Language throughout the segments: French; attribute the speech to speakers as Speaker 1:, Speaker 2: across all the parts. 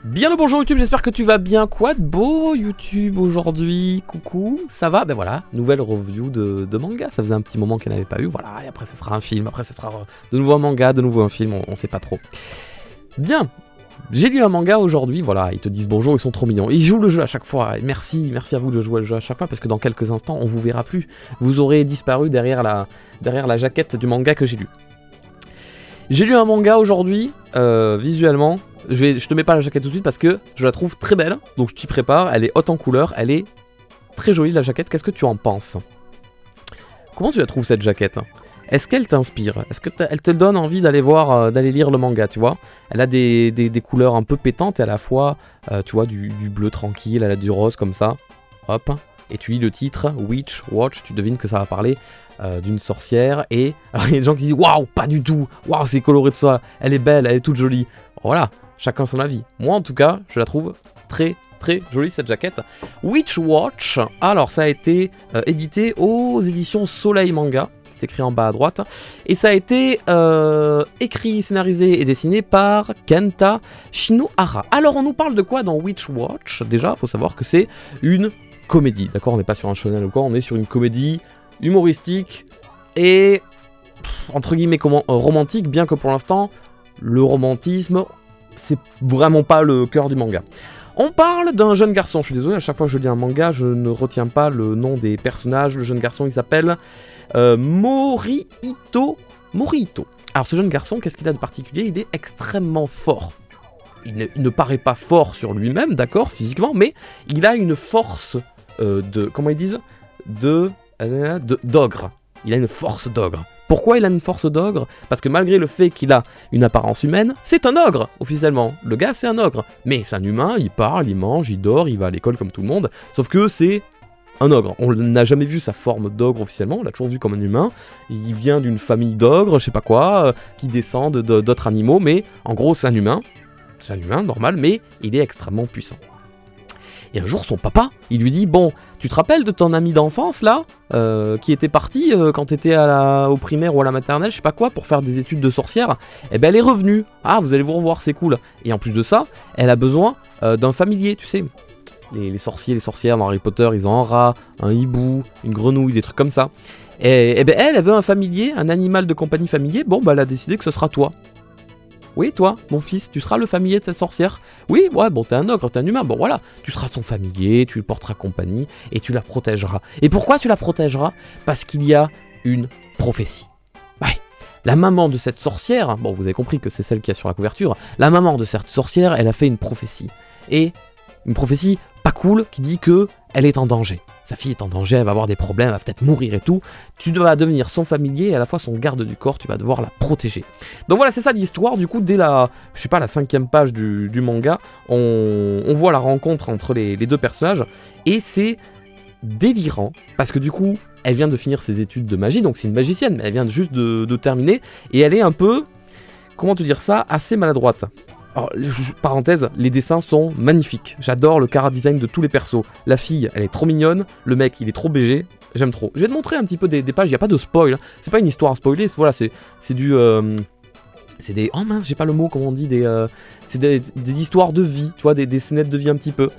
Speaker 1: Bien le bonjour YouTube, j'espère que tu vas bien. Quoi de beau YouTube aujourd'hui? Coucou, ça va? Ben voilà, nouvelle review de manga, ça faisait un petit moment qu'elle n'avait pas eu, voilà, et après ça sera un film, après ça sera de nouveau un manga, de nouveau un film, on sait pas trop. Bien, j'ai lu un manga aujourd'hui, voilà, ils te disent bonjour, ils sont trop mignons, ils jouent le jeu à chaque fois, et merci à vous de jouer le jeu à chaque fois, parce que dans quelques instants, on vous verra plus, vous aurez disparu derrière la jaquette du manga que j'ai lu. J'ai lu un manga aujourd'hui, visuellement. Je te mets pas la jaquette tout de suite parce que je la trouve très belle, donc je t'y prépare, elle est haute en couleur, elle est très jolie la jaquette, qu'est-ce que tu en penses? Comment tu la trouves cette jaquette? Est-ce qu'elle t'inspire? Est-ce qu'elle te donne envie d'aller voir, d'aller lire le manga, tu vois? Elle a des couleurs un peu pétantes et à la fois, tu vois, du bleu tranquille, elle a du rose comme ça, hop, et tu lis le titre, Witch Watch, tu devines que ça va parler d'une sorcière, et alors il y a des gens qui disent waouh, pas du tout, waouh, c'est coloré de ça, elle est belle, elle est toute jolie, voilà. Chacun son avis. Moi, en tout cas, je la trouve très jolie cette jaquette. Witch Watch, alors ça a été édité aux éditions Soleil Manga, c'est écrit en bas à droite, et ça a été écrit, scénarisé et dessiné par Kenta Shinohara. Alors on nous parle de quoi dans Witch Watch? Déjà, il faut savoir que c'est une comédie, d'accord? On n'est pas sur un shonen ou quoi, on est sur une comédie humoristique et entre guillemets romantique, bien que pour l'instant, le romantisme, c'est vraiment pas le cœur du manga. On parle d'un jeune garçon, je suis désolé, à chaque fois que je lis un manga, je ne retiens pas le nom des personnages. Le jeune garçon, il s'appelle Morihito. Alors ce jeune garçon, qu'est-ce qu'il a de particulier? Il est extrêmement fort. Il ne paraît pas fort sur lui-même, d'accord, physiquement, mais il a une force comment ils disent? D'ogre. Il a une force d'ogre. Pourquoi il a une force d'ogre? Parce que malgré le fait qu'il a une apparence humaine, c'est un ogre, officiellement. Le gars, c'est un ogre. Mais c'est un humain, il parle, il mange, il dort, il va à l'école comme tout le monde. Sauf que c'est un ogre. On n'a jamais vu sa forme d'ogre officiellement, on l'a toujours vu comme un humain. Il vient d'une famille d'ogres, je sais pas quoi, qui descendent d'autres animaux, mais en gros, c'est un humain. C'est un humain, normal, mais il est extrêmement puissant. Et un jour, son papa, il lui dit « Bon, tu te rappelles de ton ami d'enfance, là, qui était parti quand t'étais au primaire ou à la maternelle, je sais pas quoi, pour faire des études de sorcière? Eh ben, elle est revenue. Ah, vous allez vous revoir, c'est cool. Et en plus de ça, elle a besoin d'un familier, tu sais. Les sorciers, les sorcières dans Harry Potter, ils ont un rat, un hibou, une grenouille, des trucs comme ça. Et ben, elle veut un familier, un animal de compagnie familier. Bon, bah, elle a décidé que ce sera toi. Oui, toi, mon fils, tu seras le familier de cette sorcière. Oui, ouais, bon, t'es un ogre, t'es un humain, bon voilà. Tu seras son familier, tu lui porteras compagnie, et tu la protégeras. Et pourquoi tu la protégeras? Parce qu'il y a une prophétie. Ouais, la maman de cette sorcière, bon, vous avez compris que c'est celle qui est sur la couverture, la maman de cette sorcière, elle a fait une prophétie. Et une prophétie pas cool, qui dit que elle est en danger. Sa fille est en danger, elle va avoir des problèmes, elle va peut-être mourir et tout. Tu vas devenir son familier et à la fois son garde du corps, tu vas devoir la protéger. Donc voilà, c'est ça l'histoire. Du coup, dès la 5e page du manga, on voit la rencontre entre les deux personnages. Et c'est délirant, parce que du coup, elle vient de finir ses études de magie, donc c'est une magicienne, mais elle vient juste de terminer. Et elle est un peu, comment te dire ça, assez maladroite. Alors, parenthèse, les dessins sont magnifiques. J'adore le chara-design de tous les persos. La fille, elle est trop mignonne. Le mec, il est trop BG. J'aime trop. Je vais te montrer un petit peu des pages. Il n'y a pas de spoil. Hein. C'est pas une histoire à spoiler. Voilà, c'est du... c'est des... Oh mince, j'ai pas le mot, comment on dit. C'est des histoires de vie. Tu vois, des scénettes de vie un petit peu.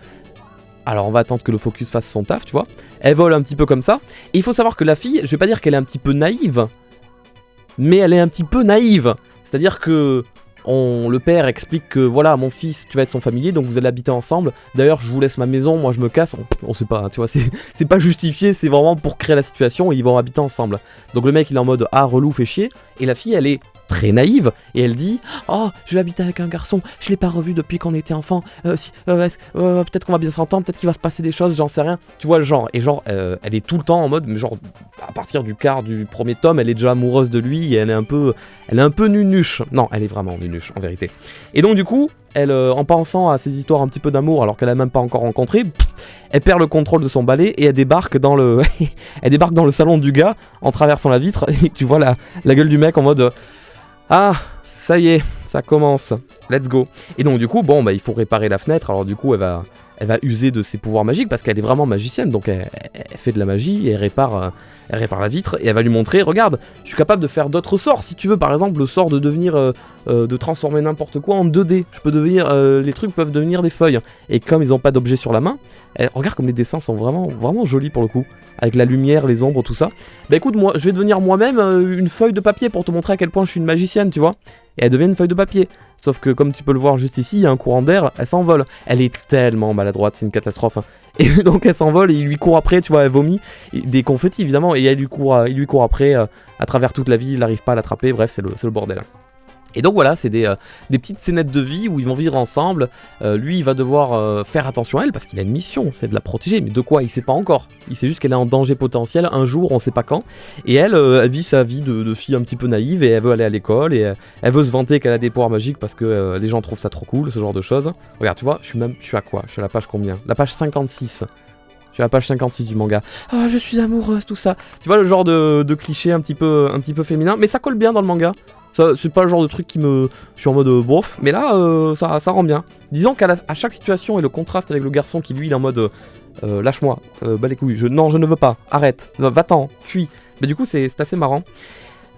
Speaker 1: Alors, on va attendre que le focus fasse son taf, tu vois. Elle vole un petit peu comme ça. Et il faut savoir que la fille, je vais pas dire qu'elle est un petit peu naïve. Mais elle est un petit peu naïve. C'est-à-dire que... le père explique que voilà, mon fils, tu vas être son familier, donc vous allez habiter ensemble. D'ailleurs, je vous laisse ma maison, moi je me casse. On sait pas, tu vois, c'est pas justifié, c'est vraiment pour créer la situation et ils vont habiter ensemble. Donc le mec il est en mode ah, relou, fait chier. Et la fille elle est très naïve et elle dit oh, je vais habiter avec un garçon, je l'ai pas revu depuis qu'on était enfant. Peut-être qu'on va bien s'entendre, peut-être qu'il va se passer des choses, j'en sais rien. Tu vois le genre. Et genre, elle est tout le temps en mode, mais genre, à partir du quart du premier tome, elle est déjà amoureuse de lui et elle est un peu nunuche. Non, elle est vraiment nunuche en vérité. Et donc du coup, elle, en pensant à ces histoires un petit peu d'amour alors qu'elle a même pas encore rencontré, elle perd le contrôle de son balai et elle débarque dans le salon du gars en traversant la vitre et tu vois la gueule du mec en mode ah, ça y est, ça commence, let's go. Et donc du coup, bon, bah il faut réparer la fenêtre, alors du coup elle elle va user de ses pouvoirs magiques parce qu'elle est vraiment magicienne, donc elle fait de la magie, et elle répare la vitre, et elle va lui montrer, regarde, je suis capable de faire d'autres sorts, si tu veux, par exemple le sort de devenir, de transformer n'importe quoi en 2D, je peux devenir, les trucs peuvent devenir des feuilles, et comme ils n'ont pas d'objet sur la main, regarde comme les dessins sont vraiment, vraiment jolis pour le coup, avec la lumière, les ombres, tout ça. Bah écoute, moi, je vais devenir moi-même une feuille de papier pour te montrer à quel point je suis une magicienne, tu vois, et elle devient une feuille de papier. Sauf que comme tu peux le voir juste ici, il y a un courant d'air, elle s'envole. Elle est tellement maladroite, c'est une catastrophe. Hein. Et donc elle s'envole et il lui court après, tu vois, elle vomit des confettis évidemment, et il lui court après à travers toute la ville, il n'arrive pas à l'attraper, bref, c'est le bordel. Et donc voilà, c'est des petites scénettes de vie où ils vont vivre ensemble. Lui, il va devoir faire attention à elle parce qu'il a une mission, c'est de la protéger. Mais de quoi, il sait pas encore. Il sait juste qu'elle est en danger potentiel un jour, on sait pas quand. Et elle, elle vit sa vie de fille un petit peu naïve et elle veut aller à l'école et elle veut se vanter qu'elle a des pouvoirs magiques parce que les gens trouvent ça trop cool, ce genre de choses. Regarde, tu vois, je suis à quoi? Je suis à la page combien? La page 56. Je suis à la page 56 du manga. Oh, je suis amoureuse, tout ça. Tu vois le genre de cliché un petit peu féminin, mais ça colle bien dans le manga. C'est pas le genre de truc qui me... Je suis en mode bof, mais là, ça rend bien. Disons qu'à chaque situation et le contraste avec le garçon qui lui, il est en mode lâche-moi, bats les couilles, non, je ne veux pas, arrête, va-t'en, fuis. Mais du coup, c'est assez marrant.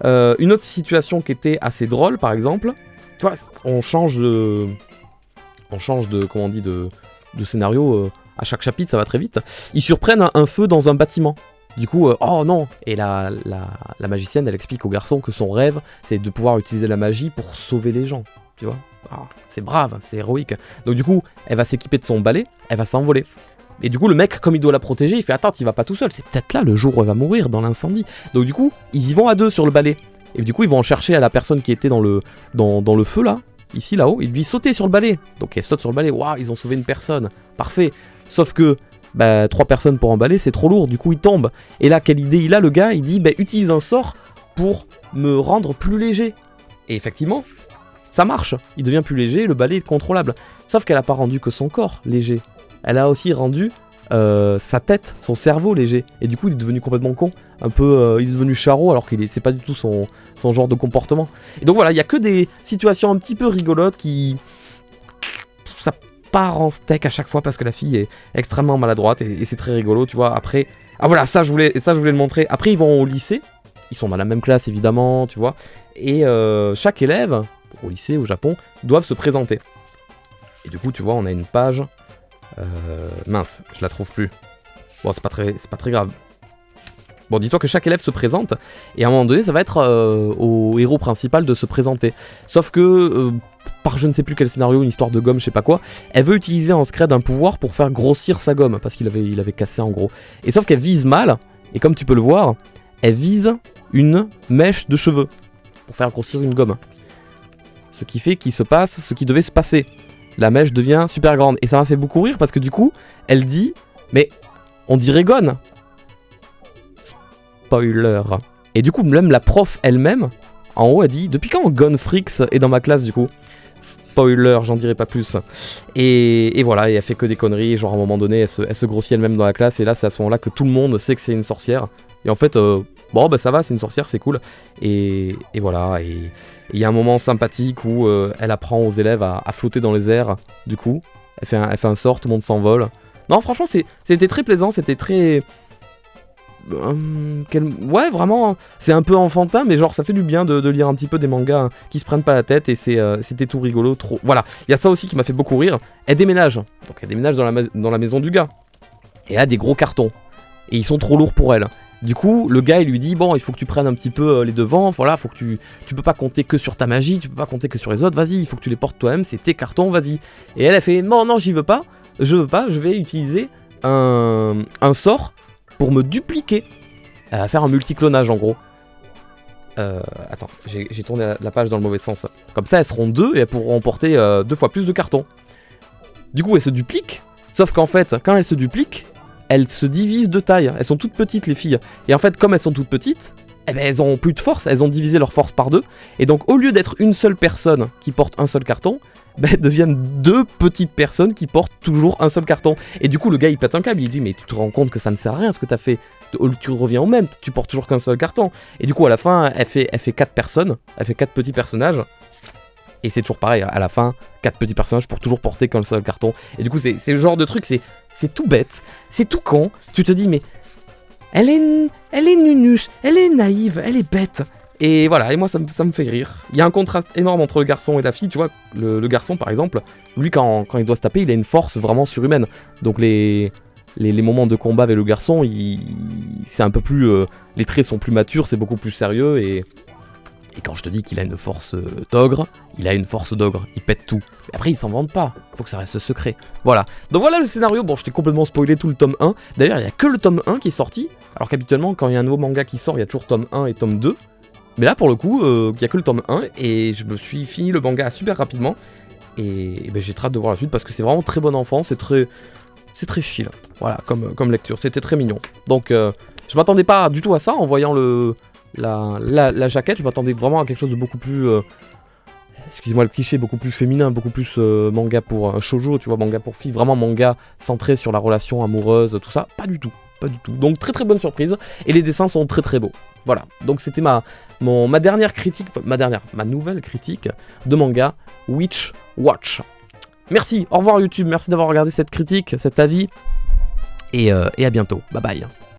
Speaker 1: Une autre situation qui était assez drôle, par exemple, tu vois, on change de, comment on dit, de scénario à chaque chapitre, ça va très vite. Ils surprennent un feu dans un bâtiment. Du coup, oh non. Et la magicienne, elle explique au garçon que son rêve, c'est de pouvoir utiliser la magie pour sauver les gens. Tu vois, c'est brave, c'est héroïque. Donc du coup, elle va s'équiper de son balai, elle va s'envoler. Et du coup, le mec, comme il doit la protéger, il fait attends, il va pas tout seul. C'est peut-être là le jour où elle va mourir dans l'incendie. Donc du coup, ils y vont à deux sur le balai. Et du coup, ils vont en chercher à la personne qui était dans le feu là, ici là-haut. Ils lui sautaient sur le balai. Donc elle saute sur le balai. Waouh, ils ont sauvé une personne. Parfait. Sauf que 3 personnes pour emballer, c'est trop lourd, du coup il tombe. Et là, quelle idée il a, le gars? Il dit, utilise un sort pour me rendre plus léger. Et effectivement, ça marche. Il devient plus léger, le balai est contrôlable. Sauf qu'elle a pas rendu que son corps léger. Elle a aussi rendu sa tête, son cerveau léger. Et du coup, il est devenu complètement con. Un peu, il est devenu charreau, alors que c'est pas du tout son genre de comportement. Et donc voilà, il y a que des situations un petit peu rigolotes qui... Ça part en steak à chaque fois parce que la fille est extrêmement maladroite et c'est très rigolo, tu vois. Après, voilà, ça je voulais le montrer. Après, ils vont au lycée, ils sont dans la même classe évidemment, tu vois. Et chaque élève au lycée au Japon doivent se présenter. Et du coup, tu vois, on a une page. Mince, je la trouve plus. Bon, c'est pas très grave. Bon, dis-toi que chaque élève se présente, et à un moment donné, ça va être au héros principal de se présenter. Sauf que, par je ne sais plus quel scénario, une histoire de gomme, je sais pas quoi, elle veut utiliser en scred un pouvoir pour faire grossir sa gomme, parce qu'il avait cassé en gros. Et sauf qu'elle vise mal, et comme tu peux le voir, elle vise une mèche de cheveux, pour faire grossir une gomme. Ce qui fait qu'il se passe ce qui devait se passer. La mèche devient super grande, et ça m'a fait beaucoup rire, parce que du coup, elle dit, mais on dirait Gon. Spoiler. Et du coup, même la prof elle-même, en haut, a dit depuis quand Gonfrix est dans ma classe du coup? Spoiler, j'en dirai pas plus. Et voilà, et elle fait que des conneries, genre à un moment donné, elle se grossit elle-même dans la classe, et là, c'est à ce moment-là que tout le monde sait que c'est une sorcière. Et en fait, bon, ça va, c'est une sorcière, c'est cool. Et voilà, et il y a un moment sympathique où elle apprend aux élèves à flotter dans les airs, du coup. Elle fait un sort, tout le monde s'envole. Non, franchement, c'était très plaisant, c'était très... ouais, vraiment, c'est un peu enfantin, mais genre ça fait du bien de lire un petit peu des mangas qui se prennent pas la tête, et c'était tout rigolo, trop... Voilà, il y a ça aussi qui m'a fait beaucoup rire. Elle déménage, donc elle déménage dans la maison du gars, et elle a des gros cartons, et ils sont trop lourds pour elle. Du coup, le gars il lui dit, bon, il faut que tu prennes un petit peu les devants, voilà, faut que tu peux pas compter que sur ta magie, tu peux pas compter que sur les autres, vas-y, il faut que tu les portes toi-même, c'est tes cartons, vas-y. Et elle a fait, non, je vais utiliser un sort pour me dupliquer. Elle va faire un multiclonage en gros. Attends, j'ai tourné la page dans le mauvais sens. Comme ça, elles seront deux et elles pourront porter 2 fois plus de cartons. Du coup, elles se dupliquent. Sauf qu'en fait, quand elles se dupliquent, elles se divisent de taille. Elles sont toutes petites, les filles. Et en fait, comme elles sont toutes petites, elles ont plus de force. Elles ont divisé leur force par 2. Et donc, au lieu d'être une seule personne qui porte un seul carton, elles deviennent 2 petites personnes qui portent toujours un seul carton. Et du coup, le gars, il pète un câble. Il dit, mais tu te rends compte que ça ne sert à rien ce que t'as fait. Tu reviens au même, tu portes toujours qu'un seul carton. Et du coup, à la fin, elle fait 4 personnes. Elle fait 4 petits personnages. Et c'est toujours pareil, à la fin, 4 petits personnages pour toujours porter qu'un seul carton. Et du coup, c'est le genre de truc, c'est tout bête, c'est tout con. Tu te dis, mais elle est nunuche, elle est naïve, elle est bête. Et voilà, et moi ça me fait rire. Il y a un contraste énorme entre le garçon et la fille, tu vois. Le garçon, par exemple, lui, quand il doit se taper, il a une force vraiment surhumaine. Donc les moments de combat avec le garçon, c'est un peu plus... les traits sont plus matures, c'est beaucoup plus sérieux, et quand je te dis qu'il a une force d'ogre, il a une force d'ogre, il pète tout. Mais après, il s'en vante pas, faut que ça reste secret. Voilà, donc voilà le scénario. Bon, je t'ai complètement spoilé tout le tome 1. D'ailleurs, il n'y a que le tome 1 qui est sorti, alors qu'habituellement, quand il y a un nouveau manga qui sort, il y a toujours tome 1 et tome 2. Mais là, pour le coup, il n'y a que le tome 1, et je me suis fini le manga super rapidement. Et ben, j'ai très hâte de voir la suite, parce que c'est vraiment très bon enfant, c'est très chill. Voilà, comme lecture, c'était très mignon. Donc, je m'attendais pas du tout à ça en voyant la jaquette, je m'attendais vraiment à quelque chose de beaucoup plus... excusez-moi le cliché, beaucoup plus féminin, beaucoup plus manga pour shoujo, tu vois, manga pour filles, vraiment manga centré sur la relation amoureuse, tout ça, pas du tout. Donc très très bonne surprise, et les dessins sont très très beaux. Voilà, donc c'était ma dernière critique, ma nouvelle critique de manga, Witch Watch. Merci, au revoir YouTube, merci d'avoir regardé cette critique, cet avis, et à bientôt, bye bye.